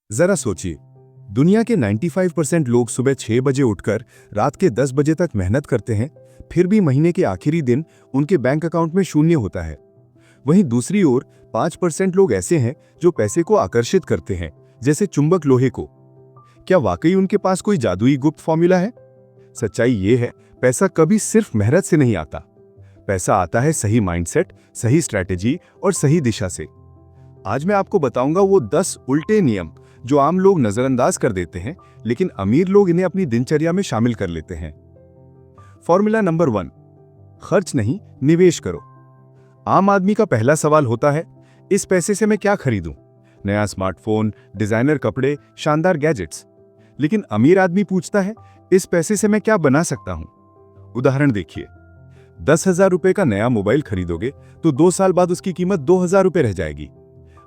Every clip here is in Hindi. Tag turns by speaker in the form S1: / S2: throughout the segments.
S1: जरा सोचिए, दुनिया के 95% लोग सुबह 6 बजे उठकर रात के 10 बजे तक मेहनत करते हैं, फिर भी महीने के आखिरी दिन उनके बैंक अकाउंट में शून्य होता है। वहीं दूसरी ओर 5% लोग ऐसे हैं जो पैसे को आकर्षित करते हैं, जैसे चुंबक लोहे को। क्या वाकई उनके पास कोई जादुई गुप्त फॉर्मूला है? सच्चाई ये है, पैसा कभी सिर्फ मेहनत से नहीं आता। पैसा आता है सही माइंडसेट, सही स्ट्रैटेजी और सही दिशा से। आज मैं आपको बताऊंगा वो 10 उल्टे नियम जो आम लोग नजरअंदाज कर देते हैं, लेकिन अमीर लोग इन्हें अपनी दिनचर्या में शामिल कर लेते हैं। फॉर्मूला नंबर 1, खर्च नहीं, निवेश करो। आम आदमी का पहला सवाल होता है, इस पैसे से मैं क्या खरीदूं? नया स्मार्टफोन, डिजाइनर कपड़े, शानदार गैजेट्स। लेकिन अमीर आदमी पूछता है, इस पैसे से मैं क्या बना सकता हूं? उदाहरण देखिए, 10,000 रुपए का नया मोबाइल खरीदोगे तो 2 साल बाद उसकी कीमत 2,000 रुपए रह जाएगी।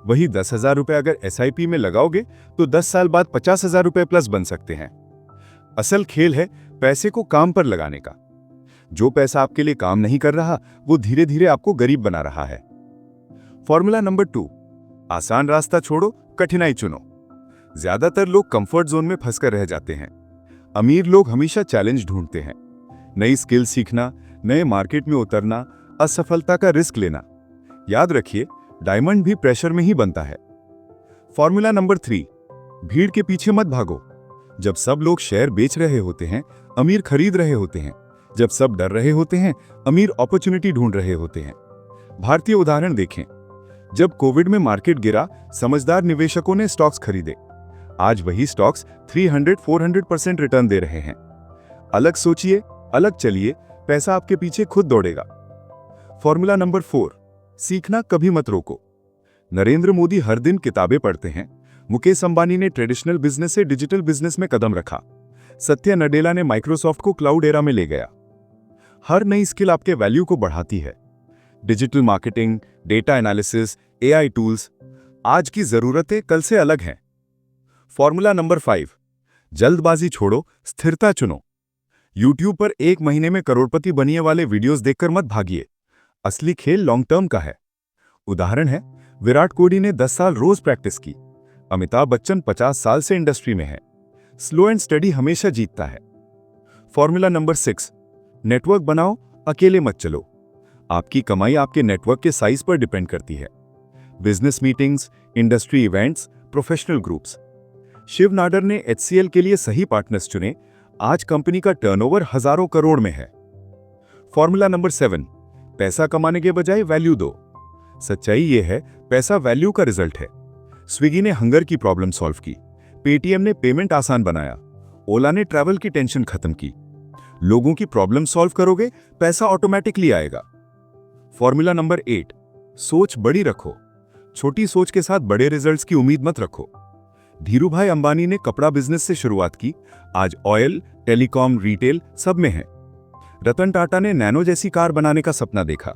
S1: वही 10,000 रुपए अगर SIP में लगाओगे तो 10 साल बाद 50,000 रुपए प्लस बन सकते हैं। असल खेल है पैसे को काम पर लगाने का। जो पैसा आपके लिए काम नहीं कर रहा, वो धीरे धीरे आपको गरीब बना रहा है। फॉर्मूला नंबर 2, आसान रास्ता छोड़ो, कठिनाई चुनो। ज्यादातर लोग कंफर्ट जोन में फंसकर रह जाते हैं। अमीर लोग हमेशा चैलेंज ढूंढते हैं, नई स्किल सीखना, नए मार्केट में उतरना, असफलता का रिस्क लेना। याद रखिए, डायमंड भी प्रेशर में ही बनता है। फॉर्मूला नंबर 3, भीड़ के पीछे मत भागो। जब सब लोग शेयर बेच रहे होते हैं, अमीर खरीद रहे होते हैं। जब सब डर रहे होते हैं, अमीर अपॉर्चुनिटी ढूंढ रहे होते हैं। भारतीय उदाहरण देखें, जब कोविड में मार्केट गिरा, समझदार निवेशकों ने स्टॉक्स खरीदे। आज वही स्टॉक्स 300-400% रिटर्न दे रहे हैं। अलग सोचिए, अलग चलिए, पैसा आपके पीछे खुद दौड़ेगा। फॉर्मूला नंबर 4, सीखना कभी मत रोको। नरेंद्र मोदी हर दिन किताबें पढ़ते हैं। मुकेश अंबानी ने ट्रेडिशनल बिजनेस से डिजिटल बिजनेस में कदम रखा। सत्या नडेला ने माइक्रोसॉफ्ट को क्लाउड एरा में ले गया। हर नई स्किल आपके वैल्यू को बढ़ाती है। Digital marketing, data analysis, AI tools, आज की जरूरतें कल से अलग हैं। फॉर्मूला नंबर 5, जल्दबाजी छोड़ो, स्थिरता चुनो। YouTube पर 1 महीने में करोड़पति बनने वाले वीडियोस देखकर मत भागिए। असली खेल लॉन्ग टर्म का है। उदाहरण है, विराट कोहली ने 10 साल रोज प्रैक्टिस की। अमिताभ बच्चन 50 साल से इंडस्ट्री में है। स्लो एंड स्टडी हमेशा जीतता है। फॉर्मूला नंबर 6, नेटवर्क बनाओ, अकेले मत चलो। आपकी कमाई आपके नेटवर्क के साइज पर डिपेंड करती है। Business meetings, industry events, professional groups. Shiv Nadar ने HCL के लिए सही पार्टनर्स चुने। आज कंपनी का टर्नओवर हजारों करोड़ में है। फॉर्मूला नंबर 7, पैसा कमाने के बजाय वैल्यू दो। सच्चाई यह है, पैसा वैल्यू का रिजल्ट है। स्विगी ने हंगर की प्रॉब्लम सॉल्व की। पेटीएम ने पेमेंट आसान बनाया। ओला ने ट्रैवल की टेंशन खत्म की। लोगों की प्रॉब्लम सॉल्व करोगे, पैसा ऑटोमेटिकली आएगा। फॉर्मूला नंबर 8, सोच बड़ी रखो। छोटी सोच के साथ बड़े रिजल्ट्स की उम्मीद मत रखो। धीरूभाई अंबानी ने कपड़ा बिजनेस से शुरुआत की। आज ऑयल, टेलीकॉम, रिटेल सब में है। रतन टाटा ने नैनो जैसी कार बनाने का सपना देखा।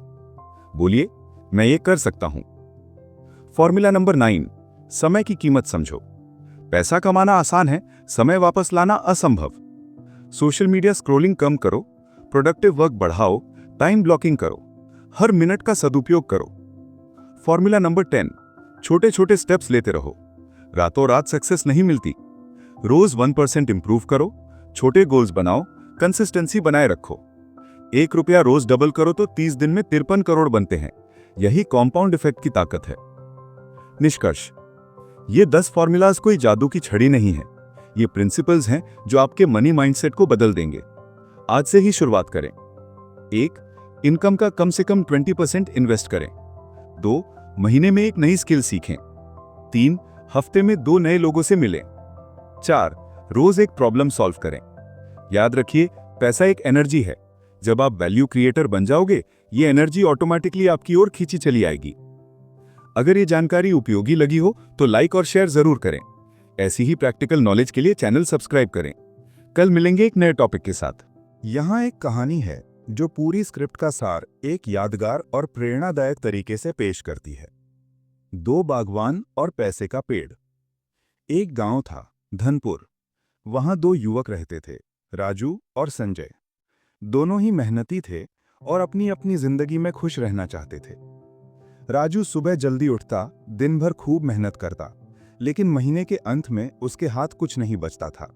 S1: बोलिए, मैं ये कर सकता हूं। फॉर्मूला नंबर 9, समय की कीमत समझो। पैसा कमाना आसान है, समय वापस लाना असंभव। सोशल मीडिया स्क्रॉलिंग कम करो, प्रोडक्टिव वर्क बढ़ाओ, टाइम ब्लॉकिंग करो, हर मिनट का सदुपयोग करो। फॉर्मूला नंबर 10, छोटे छोटे स्टेप्स लेते रहो। रातों रात सक्सेस नहीं मिलती। रोज 1% इंप्रूव करो, छोटे गोल्स बनाओ, कंसिस्टेंसी बनाए रखो। 1 रुपया रोज डबल करो तो 30 दिन में 53 करोड़ बनते हैं। यही कॉम्पाउंड इफेक्ट की ताकत है। निष्कर्ष, ये 10 फॉर्मूलाज कोई जादू की छड़ी नहीं है। ये प्रिंसिपल्स हैं जो आपके मनी माइंडसेट को बदल देंगे। आज से ही शुरुआत करें। 1, इनकम का कम से कम 20% इन्वेस्ट करें। 2, महीने में एक नई स्किल सीखें। 3, हफ्ते में 2 नए लोगों से मिलें। 4, रोज एक प्रॉब्लम सॉल्व करें। याद रखिए, पैसा एक एनर्जी है। जब आप वैल्यू क्रिएटर बन जाओगे, ये एनर्जी ऑटोमेटिकली आपकी ओर खींची चली आएगी। अगर ये जानकारी उपयोगी लगी हो तो लाइक और शेयर जरूर करें। ऐसी ही प्रैक्टिकल नॉलेज के लिए चैनल सब्सक्राइब करें। कल मिलेंगे एक नए टॉपिक के साथ।
S2: यहाँ एक कहानी है जो पूरी स्क्रिप्ट का सार एक यादगार और प्रेरणादायक तरीके से पेश करती है। 2 बागवान और पैसे का पेड़। एक गांव था, धनपुर। वहां 2 युवक रहते थे, राजू और संजय। दोनों ही मेहनती थे और अपनी अपनी जिंदगी में खुश रहना चाहते थे। राजू सुबह जल्दी उठता, दिन भर खूब मेहनत करता, लेकिन महीने के अंत में उसके हाथ कुछ नहीं बचता था।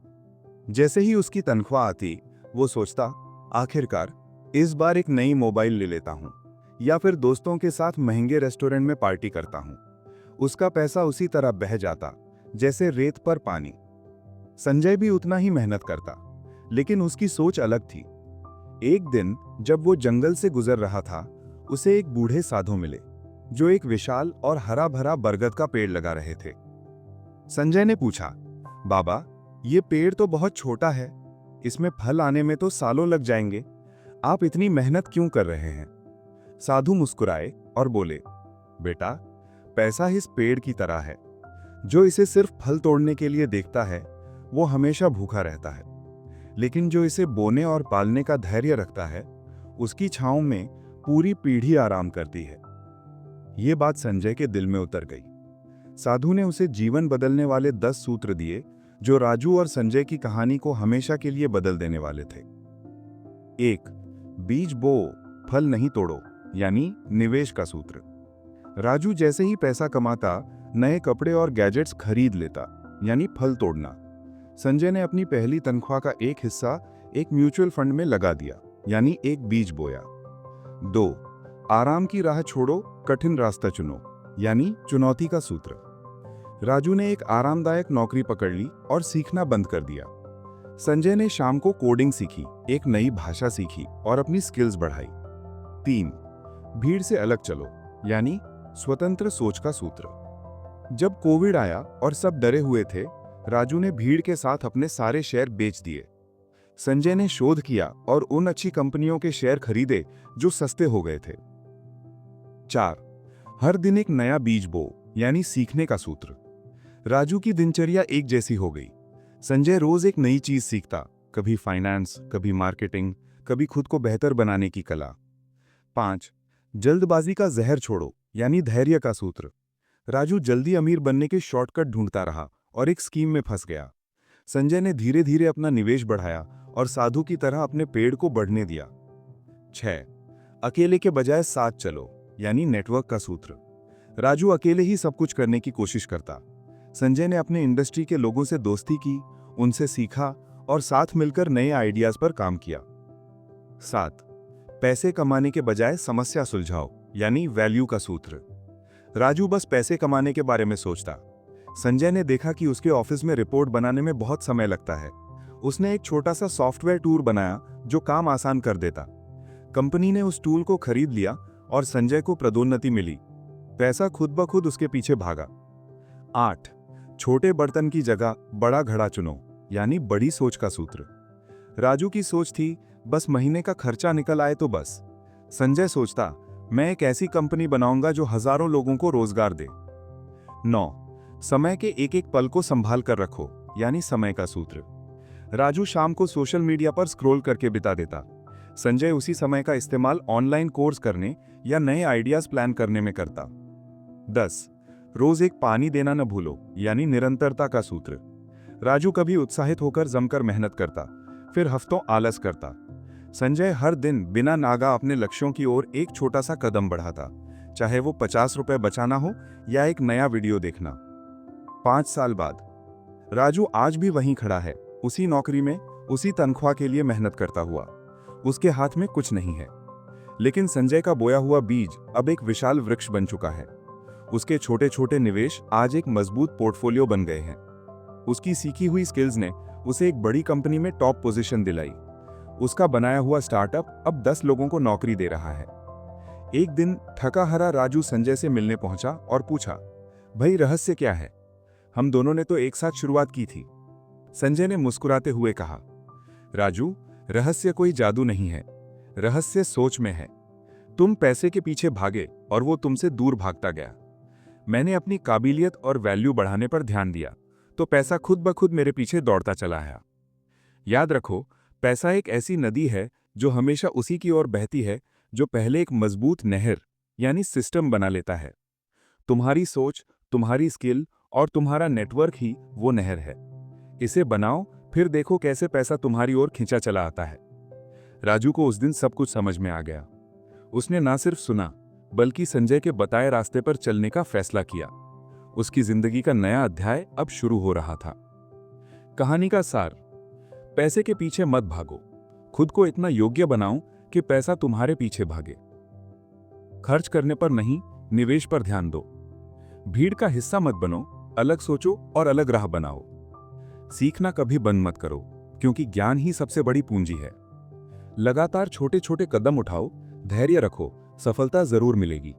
S2: जैसे ही उसकी तनख्वाह आती, वो सोचता, आखिरकार इस बार एक नई मोबाइल ले लेता हूं या फिर दोस्तों के साथ महंगे रेस्टोरेंट में पार्टी करता हूं। उसका पैसा उसी तरह बह जाता जैसे रेत पर पानी। संजय भी उतना ही मेहनत करता, लेकिन उसकी सोच अलग थी। एक दिन जब वो जंगल से गुजर रहा था, उसे एक बूढ़े साधु मिले जो एक विशाल और हरा भरा बरगद का पेड़ लगा रहे थे। संजय ने पूछा, बाबा, ये पेड़ तो बहुत छोटा है, इसमें फल आने में तो सालों लग जाएंगे, आप इतनी मेहनत क्यों कर रहे हैं? साधु मुस्कुराए और बोले, बेटा, पैसा इस पेड़ की तरह है, जो इसे सिर्फ फल तोड़ने के लिए देखता है वो हमेशा भूखा रहता है, लेकिन जो इसे बोने और पालने का धैर्य रखता है उसकी छांव में पूरी पीढ़ी आराम करती है। ये बात संजय के दिल में उतर गई। साधु ने उसे जीवन बदलने वाले 10 सूत्र दिए जो राजू और संजय की कहानी को हमेशा के लिए बदल देने वाले थे। 1. बीज बो, फल नहीं तोड़ो, यानी निवेश का सूत्र। राजू जैसे ही पैसा कमाता नए कपड़े और गैजेट्स खरीद लेता, यानी फल तोड़ना। संजय ने अपनी पहली तनख्वाह का एक हिस्सा एक म्यूचुअल फंड में लगा दिया, यानी एक बीज बोया। 2. आराम की राह छोड़ो, कठिन रास्ता चुनो, यानी चुनौती का सूत्र। राजू ने एक आरामदायक नौकरी पकड़ ली और सीखना बंद कर दिया। संजय ने शाम को कोडिंग सीखी, एक नई भाषा सीखी और अपनी स्किल्स बढ़ाई। 3. भीड़ से अलग चलो, यानी स्वतंत्र सोच का सूत्र। जब कोविड आया और सब डरे हुए थे, राजू ने भीड़ के साथ अपने सारे शेयर बेच दिए। संजय ने शोध किया और उन अच्छी कंपनियों के शेयर खरीदे जो सस्ते हो गए थे। 4. हर दिन एक नया बीज बो, यानी सीखने का सूत्र। राजू की दिनचर्या एक जैसी हो गई। संजय रोज एक नई चीज सीखता, कभी फाइनेंस, कभी मार्केटिंग, कभी खुद को बेहतर बनाने की कला। 5. जल्दबाजी का जहर छोड़ो, यानी धैर्य का सूत्र। राजू जल्दी अमीर बनने के शॉर्टकट ढूंढता रहा और एक स्कीम में फंस गया। संजय ने धीरे धीरे अपना निवेश बढ़ाया और साधु की तरह अपने पेड़ को बढ़ने दिया। 6. अकेले के बजाय साथ चलो, यानी नेटवर्क का सूत्र। राजू अकेले ही सब कुछ करने की कोशिश करता। संजय ने अपने इंडस्ट्री के लोगों से दोस्ती की, उनसे सीखा और साथ मिलकर नए आइडियाज पर काम किया। 7. पैसे कमाने के बजाय समस्या सुलझाओ, यानी वैल्यू का सूत्र। राजू बस पैसे कमाने के बारे में सोचता। संजय ने देखा कि उसके ऑफिस में रिपोर्ट बनाने में बहुत समय लगता है। उसने एक छोटा सा सॉफ्टवेयर टूल बनाया जो काम आसान कर देता। कंपनी ने उस टूल को खरीद लिया और संजय को पदोन्नति मिली। पैसा खुद ब खुद उसके पीछे भागा। 8. छोटे बर्तन की जगह बड़ा घड़ा चुनो, यानी बड़ी सोच का सूत्र। राजू की सोच थी, बस महीने का खर्चा निकल आए तो बस। संजय सोचता, मैं एक ऐसी कंपनी बनाऊंगा जो हजारों लोगों को रोजगार दे। 9. समय के एक एक पल को संभाल कर रखो, यानी समय का सूत्र। राजू शाम को सोशल मीडिया पर स्क्रॉल करके बिता देता। संजय उसी समय का इस्तेमाल ऑनलाइन कोर्स करने या नए आइडियाज प्लान करने में करता। 10. रोज एक पानी देना न भूलो, यानी निरंतरता का सूत्र। राजू कभी उत्साहित होकर जमकर मेहनत करता, फिर हफ्तों आलस करता। संजय हर दिन बिना नागा अपने लक्ष्यों की ओर एक छोटा सा कदम बढ़ाता, चाहे वो 50 रुपए बचाना हो या एक नया वीडियो देखना। 5 साल बाद राजू आज भी वहीं खड़ा है, उसी नौकरी में, उसी तनख्वाह के लिए मेहनत करता हुआ। उसके हाथ में कुछ नहीं है, लेकिन संजय का बोया हुआ बीज अब एक विशाल वृक्ष बन चुका है। उसके छोटे छोटे निवेश आज एक मजबूत पोर्टफोलियो बन गए हैं। उसकी सीखी हुई स्किल्स ने उसे एक बड़ी कंपनी में टॉप पोजीशन दिलाई। उसका बनाया हुआ स्टार्टअप अब 10 लोगों को नौकरी दे रहा है। एक दिन थका हारा राजू संजय से मिलने पहुंचा और पूछा, भाई रहस्य क्या है? हम दोनों ने तो एक साथ शुरुआत की थी। संजय ने मुस्कुराते हुए कहा, राजू, रहस्य कोई जादू नहीं है, रहस्य सोच में है। तुम पैसे के पीछे भागे और वो तुमसे दूर भागता गया। मैंने अपनी काबिलियत और वैल्यू बढ़ाने पर ध्यान दिया तो पैसा खुद ब खुद मेरे पीछे दौड़ता चला आया। याद रखो, पैसा एक ऐसी नदी है जो हमेशा उसी की ओर बहती है जो पहले एक मजबूत नहर यानी सिस्टम बना लेता है। तुम्हारी सोच, तुम्हारी स्किल और तुम्हारा नेटवर्क ही वो नहर है। इसे बनाओ, फिर देखो कैसे पैसा तुम्हारी ओर खींचा चला आता है। राजू को उस दिन सब कुछ समझ में आ गया। उसने ना सिर्फ सुना, बल्कि संजय के बताए रास्ते पर चलने का फैसला किया। उसकी जिंदगी का नया अध्याय अब शुरू हो रहा था। कहानी का सार: पैसे के पीछे मत भागो, खुद को इतना योग्य बनाओ कि पैसा तुम्हारे पीछे भागे। खर्च करने पर नहीं, निवेश पर ध्यान दो। भीड़ का हिस्सा मत बनो, अलग सोचो और अलग राह बनाओ। सीखना कभी बंद मत करो, क्योंकि ज्ञान ही सबसे बड़ी पूंजी है। लगातार छोटे छोटे कदम उठाओ, धैर्य रखो, सफलता जरूर मिलेगी।